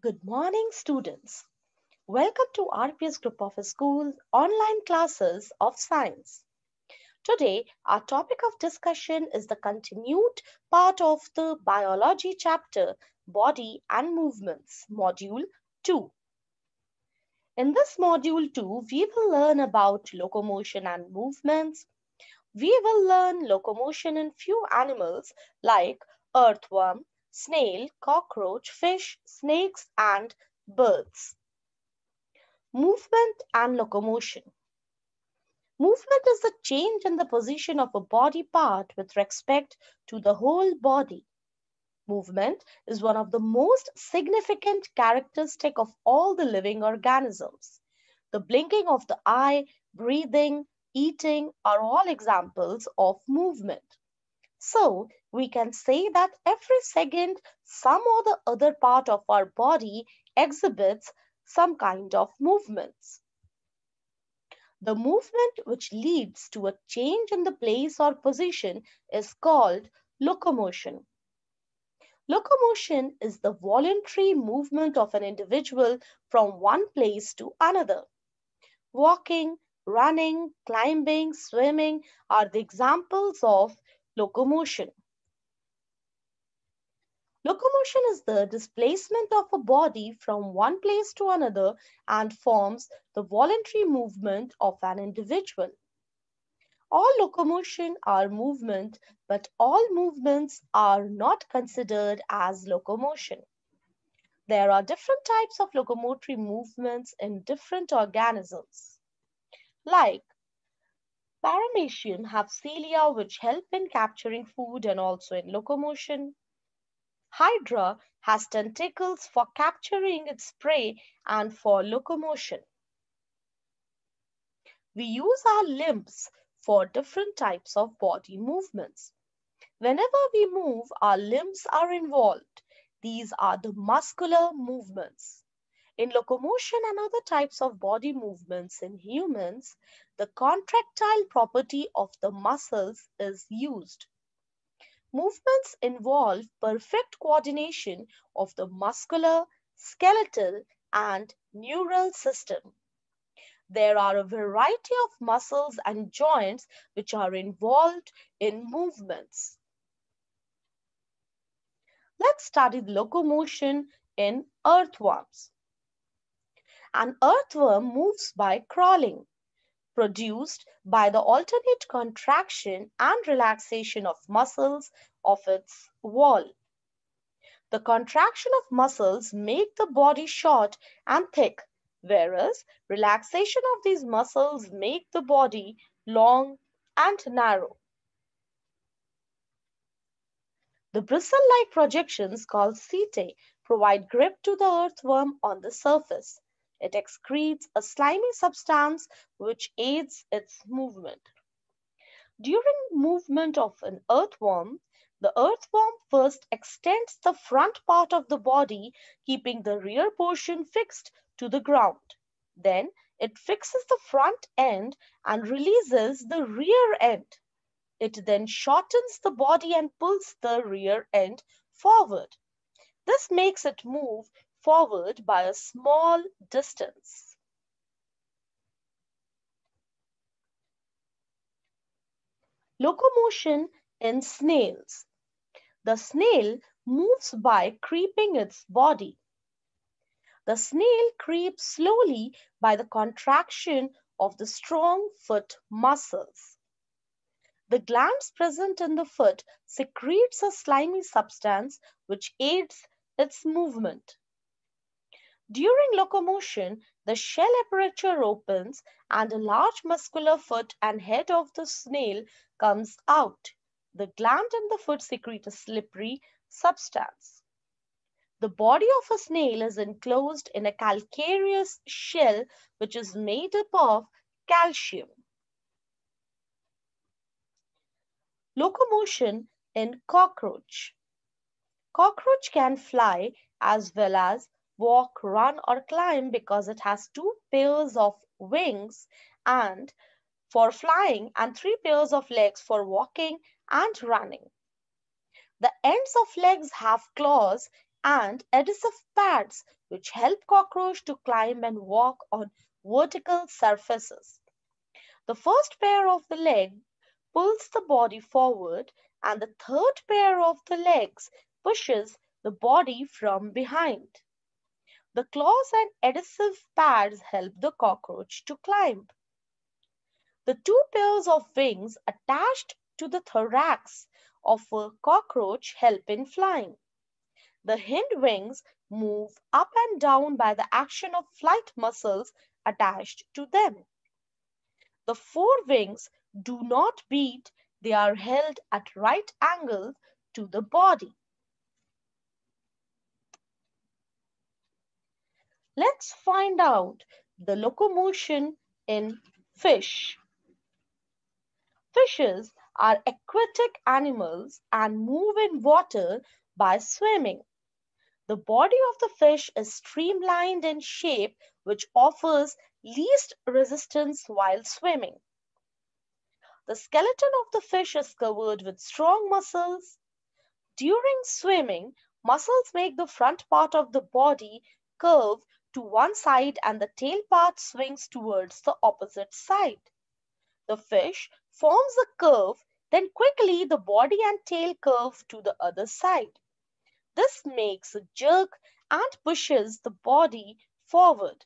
Good morning, students. Welcome to RPS Group of Schools online classes of science. Today, our topic of discussion is the continued part of the biology chapter Body and Movements, Module 2. In this Module 2, we will learn about locomotion and movements. We will learn locomotion in few animals like earthworm, snail, cockroach, fish, snakes, and birds. Movement and locomotion. Movement is the change in the position of a body part with respect to the whole body. Movement is one of the most significant characteristic of all the living organisms. The blinking of the eye, breathing, eating are all examples of movement. So, we can say that every second, some or the other part of our body exhibits some kind of movements. The movement which leads to a change in the place or position is called locomotion. Locomotion is the voluntary movement of an individual from one place to another. Walking, running, climbing, swimming are the examples of locomotion. Locomotion is the displacement of a body from one place to another and forms the voluntary movement of an individual. All locomotion are movement, but all movements are not considered as locomotion. There are different types of locomotory movements in different organisms. Like paramecium have cilia which help in capturing food and also in locomotion. Hydra has tentacles for capturing its prey and for locomotion. We use our limbs for different types of body movements. Whenever we move, our limbs are involved. These are the muscular movements. In locomotion and other types of body movements in humans, the contractile property of the muscles is used. Movements involve perfect coordination of the muscular, skeletal, and neural system. There are a variety of muscles and joints which are involved in movements. Let's study the locomotion in earthworms. An earthworm moves by crawling, produced by the alternate contraction and relaxation of muscles of its wall. The contraction of muscles make the body short and thick, whereas relaxation of these muscles make the body long and narrow. The bristle-like projections called setae provide grip to the earthworm on the surface. It excretes a slimy substance which aids its movement. During movement of an earthworm, the earthworm first extends the front part of the body, keeping the rear portion fixed to the ground. Then it fixes the front end and releases the rear end. It then shortens the body and pulls the rear end forward. This makes it move forward by a small distance. Locomotion in snails. The snail moves by creeping its body. The snail creeps slowly by the contraction of the strong foot muscles. The glands present in the foot secretes a slimy substance which aids its movement. During locomotion, the shell aperture opens and a large muscular foot and head of the snail comes out. The gland in the foot secrete a slippery substance. The body of a snail is enclosed in a calcareous shell which is made up of calcium. Locomotion in cockroach. Cockroach can fly as well as walk, run or climb because it has two pairs of wings and for flying and three pairs of legs for walking and running. The ends of legs have claws and adhesive pads which help cockroach to climb and walk on vertical surfaces. The first pair of the leg pulls the body forward and the third pair of the legs pushes the body from behind. The claws and adhesive pads help the cockroach to climb. The two pairs of wings attached to the thorax of a cockroach help in flying. The hind wings move up and down by the action of flight muscles attached to them. The forewings do not beat, they are held at right angles to the body. Let's find out the locomotion in fish. Fishes are aquatic animals and move in water by swimming. The body of the fish is streamlined in shape, which offers least resistance while swimming. The skeleton of the fish is covered with strong muscles. During swimming, muscles make the front part of the body curve to one side and the tail part swings towards the opposite side. The fish forms a curve, then quickly the body and tail curve to the other side. This makes a jerk and pushes the body forward.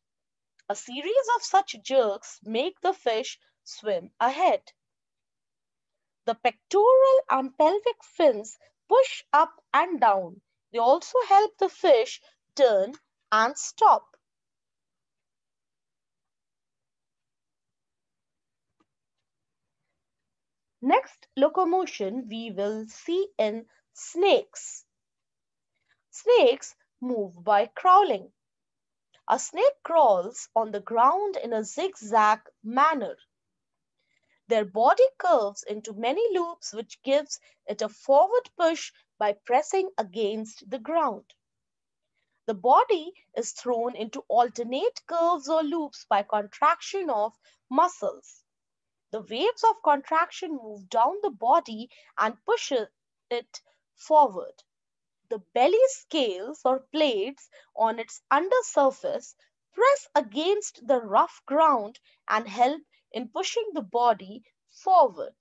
A series of such jerks make the fish swim ahead. The pectoral and pelvic fins push up and down. They also help the fish turn and stop. Next locomotion we will see in snakes. Snakes move by crawling. A snake crawls on the ground in a zigzag manner. Their body curves into many loops which gives it a forward push by pressing against the ground. The body is thrown into alternate curves or loops by contraction of muscles. The waves of contraction move down the body and push it forward. The belly scales or plates on its undersurface press against the rough ground and help in pushing the body forward.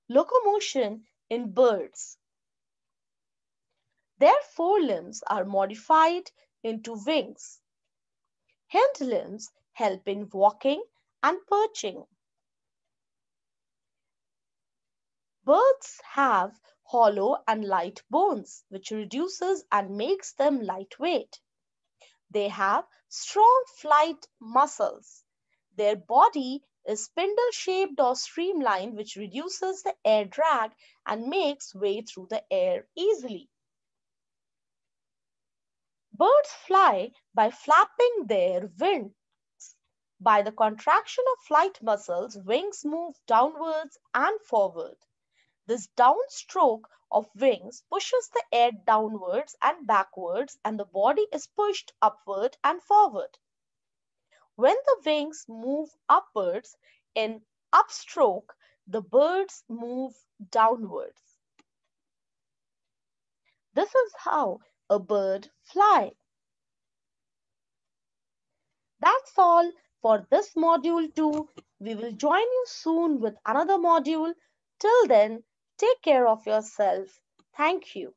Locomotion in birds. Their forelimbs are modified into wings. Hind limbs help in walking and perching. Birds have hollow and light bones, which reduces and makes them lightweight. They have strong flight muscles. Their body is spindle-shaped or streamlined, which reduces the air drag and makes way through the air easily. Birds fly by flapping their wings. By the contraction of flight muscles, wings move downwards and forward. This downstroke of wings pushes the air downwards and backwards, and the body is pushed upward and forward. When the wings move upwards in upstroke, the birds move downwards. This is how a bird flies. That's all for this module 2. We will join you soon with another module. Till then, take care of yourself. Thank you.